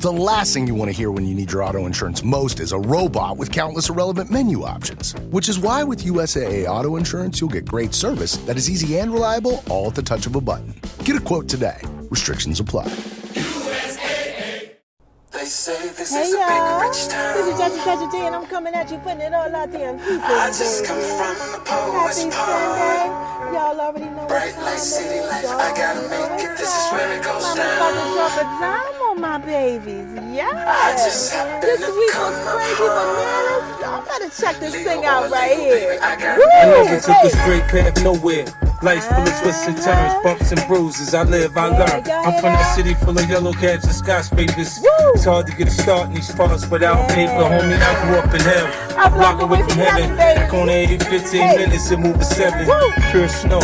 The last thing you want to hear when you need your auto insurance most is a robot with countless irrelevant menu options. Which is why with USAA Auto Insurance, you'll get great service that is easy and reliable, all at the touch of a button. Get a quote today. Restrictions apply. They say this Hey is a big y'all, rich town. this is Jesse G, and I'm coming at you, putting it all out there in pieces. I just come from the poet's Happy part. Sunday. Y'all already know what Bright time light, it city is. life, Y'all I gotta know make what it. This is where it goes Mama's down. about to drop a dime on my babies. Yes. I just happened This to week come was crazy bananas. Y'all better check this thing out right Legal, here. baby, I got Woo! it. I never took Hey. a straight path nowhere. Life's full of twists and turns, bumps and bruises. I live, I Yeah, learn. y'all I'm hear from the that? city full of yellow cabs and skyscrapers. Woo! It's hard to get a start in these parts without Yeah. paper. Homie, I grew up in hell. I A block away from heaven. heaven, baby. Back on every 15 Hey. minutes and move a 7. Woo! Pure snow.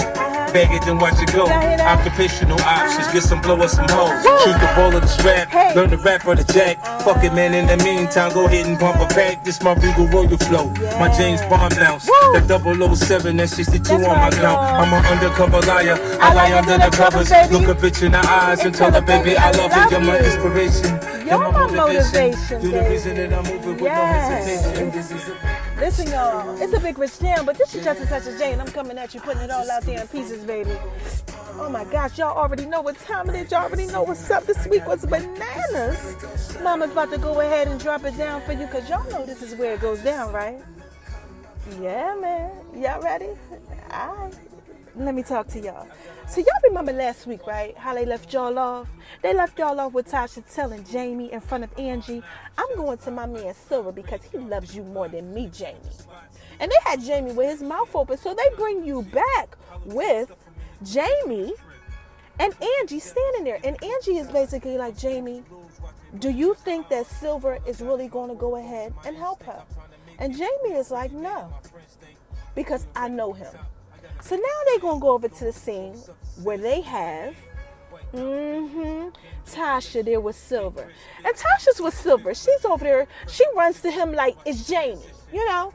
Bag it and watch it go. Y'all hear that? Occupational options, get some blow or some hoes. Woo! Shoot the ball of the strap, Hey. learn the rap or the jack. Fuck it, man, in the meantime, go ahead and pump a pack. This my Regal Royal flow, my Yeah. James Bond bounce. Woo! That 007 and 62 That's on my right, count. y'all. I'm an undercover liar. I I lie like under under the the covers. covers, baby. Look a bitch in the eyes and tell her, baby, I love you. You're my inspiration. You're my motivation, You're the baby. reason that I'm moving with Yes. no hesitation. This is Listen, y'all, it's a big rich town, but this is just such a J, and I'm coming at you, putting it all out there in pieces, baby. Oh my gosh, y'all already know what time it is. Y'all already know what's up. This week was bananas. Mama's about to go ahead and drop it down for you, because y'all know this is where it goes down, right? Yeah, man. Y'all ready? All right. Let me talk to y'all. So y'all remember last week, right? How they left y'all off? They left y'all off with Tasha telling Jamie in front of Angie, I'm going to my man Silver because he loves you more than me, Jamie. And they had Jamie with his mouth open. So they bring you back with Jamie and Angie standing there. And Angie is basically like, Jamie, do you think that Silver is really going to go ahead and help her? And Jamie is like, no, because I know him. So now they're going to go over to the scene where they have Tasha there with Silver. And Tasha's with Silver. She's over there. She runs to him like it's Jamie. You know,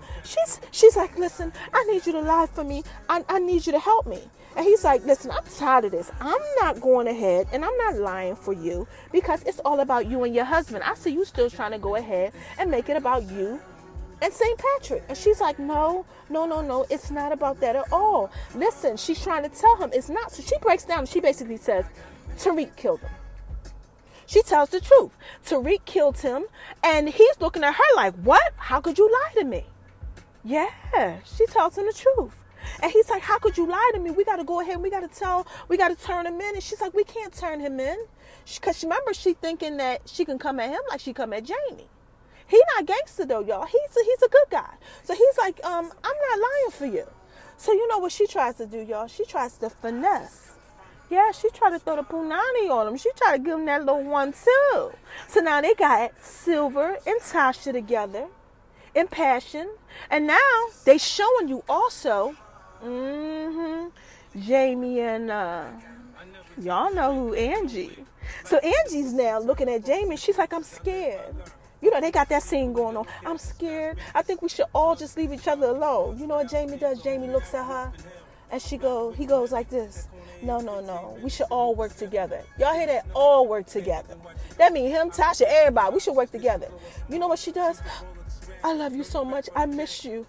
she's like, listen, I need you to lie for me. I need you to help me. And he's like, listen, I'm tired of this. I'm not going ahead and I'm not lying for you because it's all about you and your husband. I see you still trying to go ahead and make it about you and St. Patrick. And she's like, no, it's not about that at all. Listen, she's trying to tell him it's not. So she breaks down and she basically says, Tariq killed him. She tells the truth. Tariq killed him, and he's looking at her like, what? How could you lie to me? Yeah, she tells him the truth. And he's like, how could you lie to me? We got to go ahead and we got to turn him in. And she's like, we can't turn him in. Because remember, she thinking that she can come at him like she come at Jamie. He not gangster though, y'all. He's a good guy. So he's like, I'm not lying for you. So you know what she tries to do, y'all? She tries to finesse. Yeah, she tried to throw the punani on him. She tried to give him that little 1-2. So now they got Silver and Tasha together in passion. And now they showing you also Jamie and y'all know who Angie. So Angie's now looking at Jamie. She's like, I'm scared. You know, they got that scene going on. I'm scared. I think we should all just leave each other alone. You know what Jamie does? Jamie looks at her and he goes like this. No. We should all work together. Y'all hear that? All work together. That means him, Tasha, everybody. We should work together. You know what she does? I love you so much. I miss you.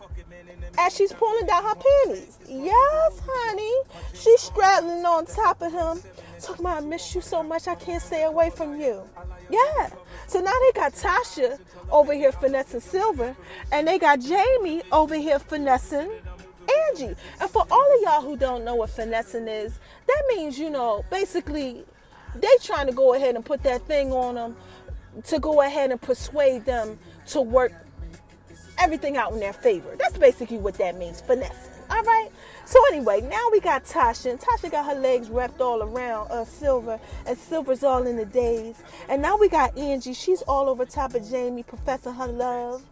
As she's pulling down her panties. Yes, honey. She's straddling on top of him. Talking about, I miss you so much. I can't stay away from you. Yeah. So now they got Tasha over here finessing Silver. And they got Jamie over here finessing Angie. And for all of y'all who don't know what finessing is, that means, you know, basically they trying to go ahead and put that thing on them to go ahead and persuade them to work everything out in their favor. That's basically what that means, finessing. All right. So anyway, now we got Tasha, and Tasha got her legs wrapped all around Silver, and Silver's all in the daze. And now we got Angie. She's all over top of Jamie, professing her love.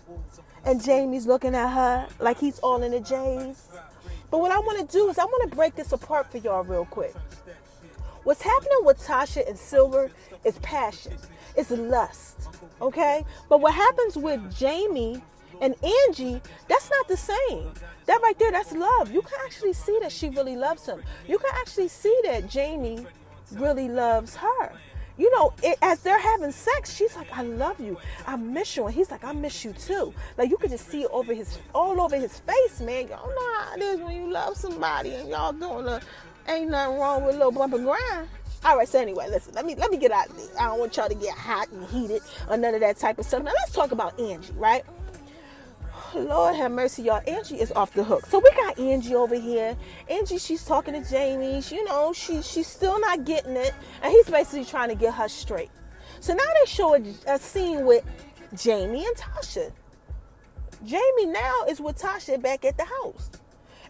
And Jamie's looking at her like he's all in the J's. But what I want to do is I want to break this apart for y'all real quick. What's happening with Tasha and Silver is passion. It's lust. Okay? But what happens with Jamie and Angie, that's not the same. That right there, that's love. You can actually see that she really loves him. You can actually see that Jamie really loves her. as they're having sex, she's like, I love you. I miss you. And he's like, I miss you too. Like, you could just see it all over his face, man. Y'all know how it is when you love somebody and y'all doing ain't nothing wrong with a little bump and grind. All right, so anyway, listen, let me get out of there. I don't want y'all to get hot and heated or none of that type of stuff. Now, let's talk about Angie, right? Lord have mercy, y'all. Angie is off the hook. So we got Angie over here. Angie, she's talking to Jamie. She's still not getting it. And he's basically trying to get her straight. So now they show a scene with Jamie and Tasha. Jamie now is with Tasha back at the house.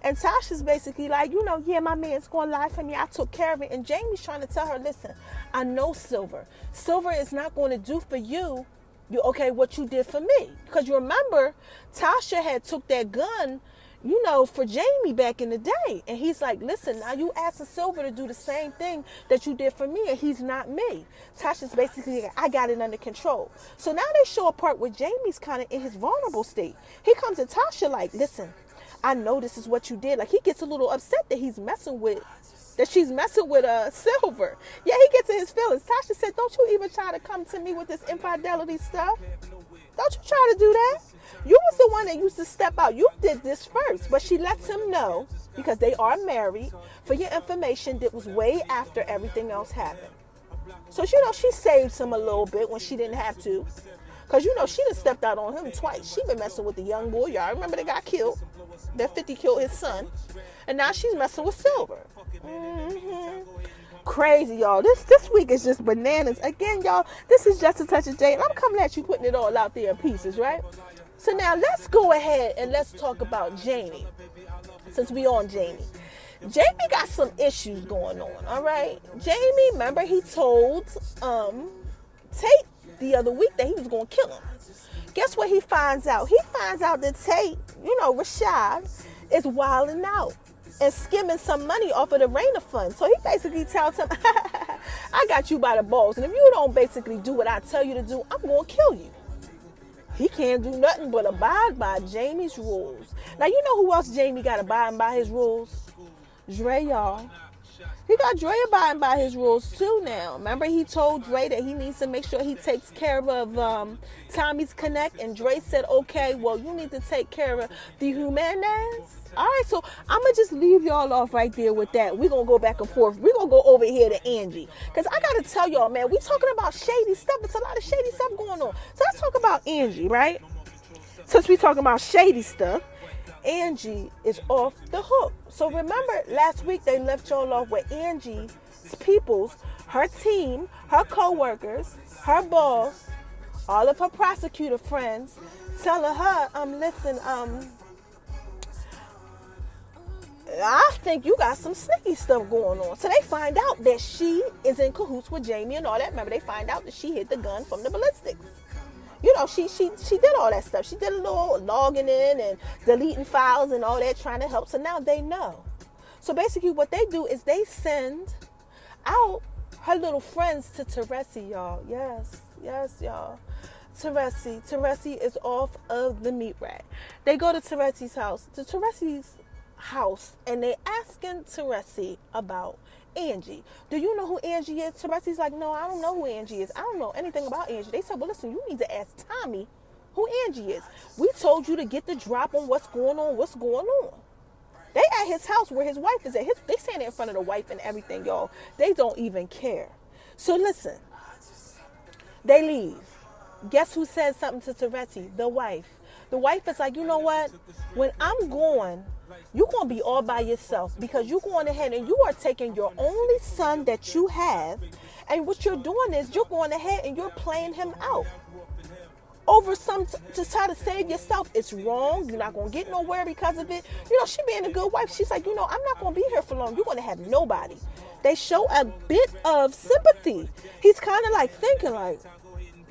And Tasha's basically like, yeah, my man's going to lie for me. I took care of it. And Jamie's trying to tell her, listen, I know Silver. Silver is not going to do for you what you did for me. Because you remember, Tasha had took that gun, for Jamie back in the day. And he's like, listen, now you asking Silver to do the same thing that you did for me, and he's not me. Tasha's basically like, I got it under control. So now they show a part where Jamie's kind of in his vulnerable state. He comes to Tasha like, listen, I know this is what you did. Like, he gets a little upset that she's messing with Silver. Yeah, he gets in his feelings. Tasha said, don't you even try to come to me with this infidelity stuff. Don't you try to do that. You was the one that used to step out. You did this first. But she lets him know, because they are married, for your information, that was way after everything else happened. So, she saved him a little bit when she didn't have to. Because, she done stepped out on him twice. She been messing with the young boy. Y'all remember they got killed. That 50 killed his son. And now she's messing with Silver. Crazy, y'all. This week is just bananas. Again, y'all, this is Just a Touch of J. And I'm coming at you, putting it all out there in pieces, right? So now let's go ahead and let's talk about Jamie. Since we on Jamie. Jamie got some issues going on, all right? Jamie, remember he told Tate the other week that he was going to kill him. Guess what he finds out? He finds out that Tate, Rashad, is wilding out and skimming some money off of the Rainer Fund. So he basically tells him, I got you by the balls. And if you don't basically do what I tell you to do, I'm going to kill you. He can't do nothing but abide by Jamie's rules. Now, you know who else Jamie got abiding by his rules? Dre, y'all. He got Dre abiding by his rules too now. Remember, he told Dre that he needs to make sure he takes care of Tommy's Connect. And Dre said, okay, well, you need to take care of the Jimenez. All right, so I'm going to just leave y'all off right there with that. We're going to go back and forth. We're going to go over here to Angie. Because I got to tell y'all, man, we talking about shady stuff. It's a lot of shady stuff going on. So let's talk about Angie, right? Since we talking about shady stuff, Angie is off the hook. So remember, last week they left y'all off with Angie's peoples, her team, her co-workers, her boss, all of her prosecutor friends, telling her, listen, I think you got some sneaky stuff going on. So they find out that she is in cahoots with Jamie and all that. Remember, they find out that she hid the gun from the ballistics. She did all that stuff. She did a little logging in and deleting files and all that, trying to help. So now they know. So basically what they do is they send out her little friends to Teresi, y'all. Yes, y'all. Teresi is off of the meat rack. They go to Teresi's house, and they asking Teresi about Angie. Do you know who Angie is? Teresi's like, no, I don't know who Angie is. I don't know anything about Angie. They said, well, listen, you need to ask Tommy who Angie is. We told you to get the drop on what's going on. They at his house where his wife is at. They standing in front of the wife and everything, y'all. They don't even care. So listen, they leave. Guess who says something to Teresi? The wife. The wife is like, you know what? When I'm gone, you're going to be all by yourself, because you're going ahead and you are taking your only son that you have, and what you're doing is you're going ahead and you're playing him out over to try to save yourself. It's wrong. You're not going to get nowhere because of it. She being a good wife, she's like, I'm not going to be here for long. You're going to have nobody. They show a bit of sympathy. He's kind of like thinking like,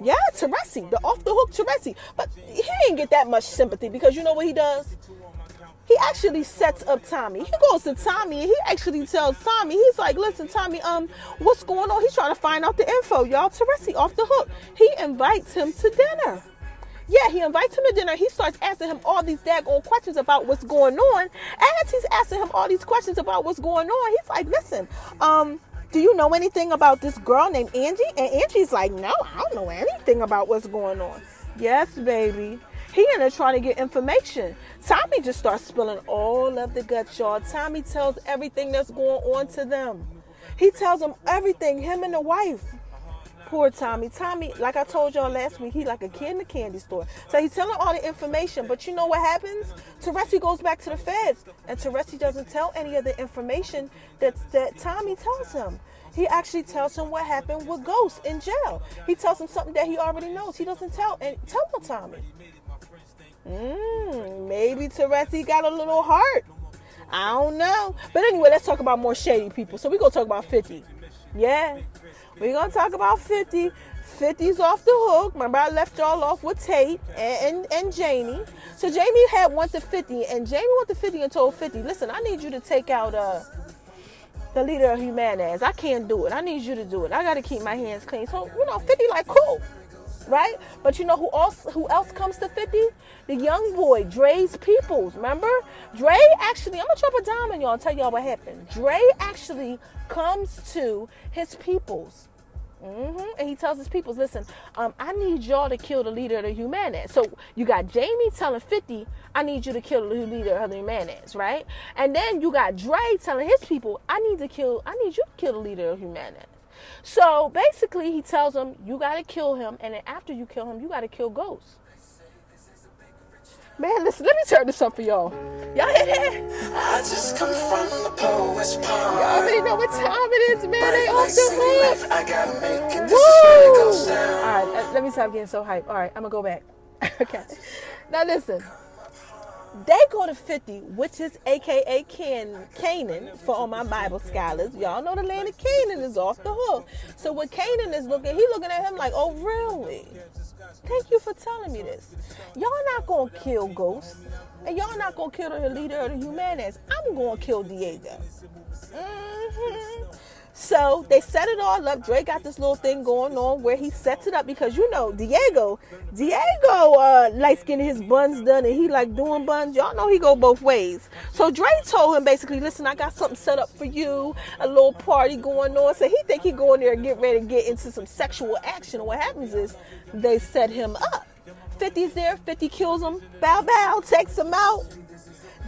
yeah, Teresi, the off the hook Teresi. But he ain't get that much sympathy, because you know what he does? He actually sets up Tommy. He goes to Tommy and he actually tells Tommy, he's like, listen, Tommy, what's going on? He's trying to find out the info, y'all. Teresi off the hook. He invites him to dinner. Yeah, he invites him to dinner. He starts asking him all these daggone questions about what's going on. As he's asking him all these questions about what's going on, he's like, listen, do you know anything about this girl named Angie? And Angie's like, no, I don't know anything about what's going on. Yes, baby. He in there trying to get information. Tommy just starts spilling all of the guts, y'all. Tommy tells everything that's going on to them. He tells them everything, him and the wife. Poor Tommy. Tommy, like I told y'all last week, he like a kid in a candy store. So he's telling all the information. But you know what happens? Teresi goes back to the feds. And Teresi doesn't tell any of the information that Tommy tells him. He actually tells him what happened with Ghost in jail. He tells him something that he already knows. He doesn't tell Tommy. Maybe Teresi got a little heart. I don't know. But anyway, let's talk about more shady people. So we're going to talk about 50. Yeah. We're going to talk about 50. 50's off the hook. Remember, I left y'all off with Tate and Jamie. So Jamie had went to 50. And Jamie went to 50 and told 50, listen, I need you to take out the leader of Jimenez. I can't do it. I need you to do it. I got to keep my hands clean. So, 50 like, cool. Right? But you know who else comes to 50? The young boy, Dre's Peoples. Remember? Dre actually, I'm going to drop a dime on y'all and tell y'all what happened. Dre actually comes to his peoples. And he tells his peoples, listen, I need y'all to kill the leader of the Jimenez. So you got Jamie telling 50, I need you to kill the leader of the Jimenez, right? And then you got Dre telling his people, I need you to kill the leader of Jimenez. So basically he tells them, you got to kill him. And then after you kill him, you got to kill Ghost. Man, listen, let me turn this up for y'all. Y'all hear that? I just come from the poet's pond. Y'all already know what time it is, man. They off the hook. I gotta make it. This is where it goes Woo! down. All right, let me stop getting so hyped. All right, I'm going to go back. Okay. Now listen. They go to 50, which is a.k.a. Canaan, for all my Bible scholars. Y'all know the land of Canaan is off the hook. So when Canaan is looking, he looking at him like, oh, really? Thank you for telling me this. Y'all not going to kill Ghost. And y'all not going to kill the leader of the Jimenez. I'm going to kill Diego. So they set it all up. Dre got this little thing going on where he sets it up because Diego likes getting his buns done and he like doing buns. Y'all know he go both ways. So Dre told him basically, listen, I got something set up for you, a little party going on. So he think he go in there and get ready to get into some sexual action. And what happens is they set him up. 50's there, 50 kills him, bow, takes him out.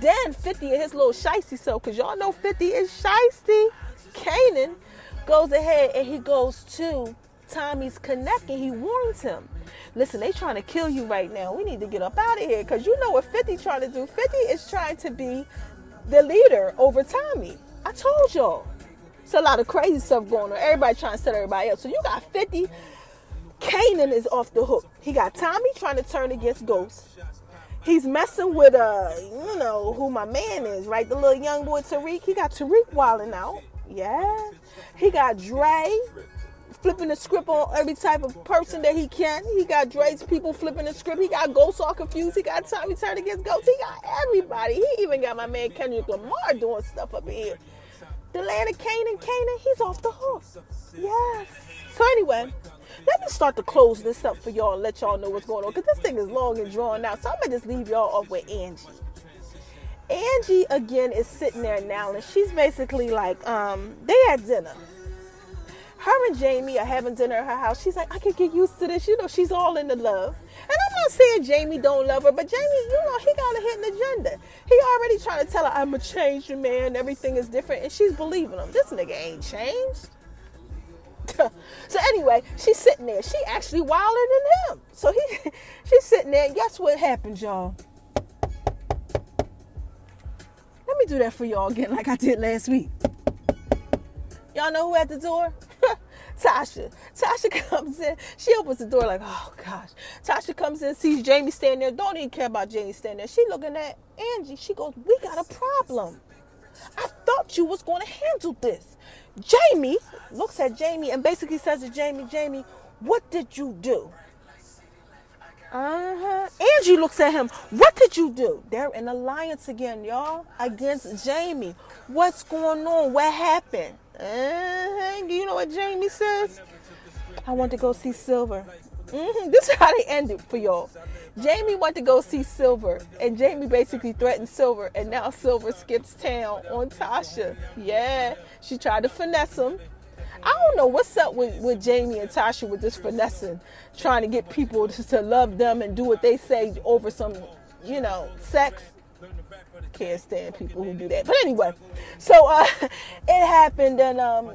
Then 50 and his little shiesty self, because y'all know 50 is shiesty. Canaan goes ahead and he goes to Tommy's connect and he warns him, listen, they trying to kill you right now. We need to get up out of here because you know what 50 trying to do. 50 is trying to be the leader over Tommy. I told y'all. It's a lot of crazy stuff going on. Everybody trying to set everybody up. So you got 50. Canaan is off the hook. He got Tommy trying to turn against Ghost. He's messing with, who my man is, right? The little young boy Tariq. He got Tariq wilding out. Yeah. He got Dre flipping the script on every type of person that he can. He got Dre's people flipping the script. He got Ghost all confused. He got Tommy turning against Ghost. He got everybody. He even got my man Kendrick Lamar doing stuff up in here. The land of Canaan, he's off the hook. Yes. So anyway, let me start to close this up for y'all and let y'all know what's going on. Because this thing is long and drawn out. So I'm going to just leave y'all off with Angie. Angie, again, is sitting there now. And she's basically like, they had dinner. Her and Jamie are having dinner at her house. She's like, I can get used to this. She's all into love. And I'm not saying Jamie don't love her. But Jamie, he got a hidden agenda. He already trying to tell her, I'm a changed man. Everything is different. And she's believing him. This nigga ain't changed. So anyway, she's sitting there. She actually wilder than him. So she's sitting there. And guess what happened, y'all? Let me do that for y'all again like I did last week. Y'all know who at the door? Tasha. Tasha comes in. She opens the door like, oh, gosh. Tasha comes in, sees Jamie standing there. Don't even care about Jamie standing there. She looking at Angie. She goes, we got a problem. I thought you was going to handle this. Jamie looks at Jamie and basically says to Jamie, what did you do? Angie looks at him. What did you do? They're in alliance again, y'all, against Jamie. What's going on? What happened? Do you know what Jamie says? I want to go see Silver. This is how they ended for y'all. Jamie went to go see Silver, and Jamie basically threatened Silver, and now Silver skips town on Tasha. Yeah, she tried to finesse him. I don't know what's up with Jamie and Tasha with this finessing, trying to get people to love them and do what they say over some, sex. Can't stand people who do that. But anyway, so it happened, and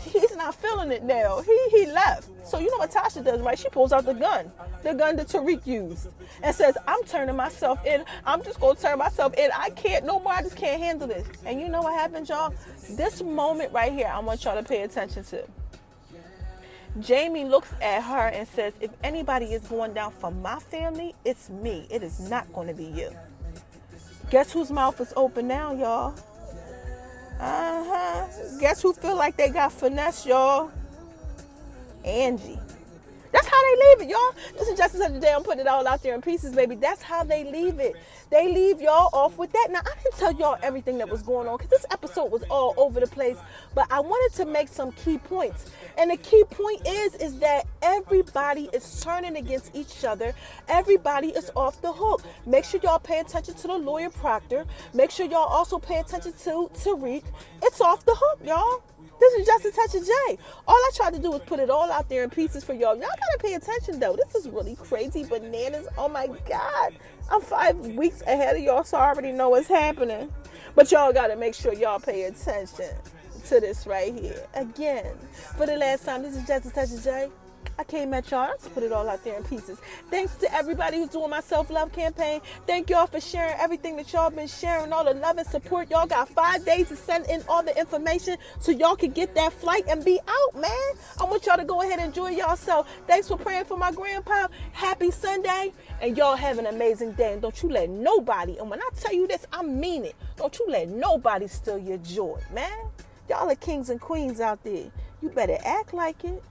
he's not feeling it now. He left. So you know what Tasha does, right? She pulls out the gun that Tariq used, and says, I'm turning myself in. I'm just going to turn myself in. I can't, nobody just can't handle this. And you know what happened, y'all? This moment right here, I want y'all to pay attention to. Jamie looks at her and says, if anybody is going down for my family, it's me. It is not going to be you. Guess whose mouth is open now, y'all? Guess who feel like they got finesse, y'all? Angie. That's how they leave it, y'all. This is Justice of the Day. I'm putting it all out there in pieces, baby. That's how they leave it. They leave y'all off with that. Now, I didn't tell y'all everything that was going on because this episode was all over the place. But I wanted to make some key points. And the key point is that everybody is turning against each other. Everybody is off the hook. Make sure y'all pay attention to the lawyer Proctor. Make sure y'all also pay attention to Tariq. It's off the hook, y'all. This is Just a Touch of J. All I tried to do was put it all out there in pieces for y'all. Y'all gotta pay attention though. This is really crazy bananas. Oh my God. I'm 5 weeks ahead of y'all, so I already know what's happening. But y'all gotta make sure y'all pay attention to this right here. Again, for the last time, this is Just a Touch of J. I came at y'all. Let's put it all out there in pieces. Thanks to everybody who's doing my self-love campaign. Thank y'all for sharing everything that y'all been sharing, all the love and support. Y'all got 5 days to send in all the information so y'all can get that flight and be out, man. I want y'all to go ahead and enjoy yourself. Thanks for praying for my grandpa. Happy Sunday. And y'all have an amazing day. And don't you let nobody, and when I tell you this, I mean it. Don't you let nobody steal your joy, man. Y'all are kings and queens out there. You better act like it.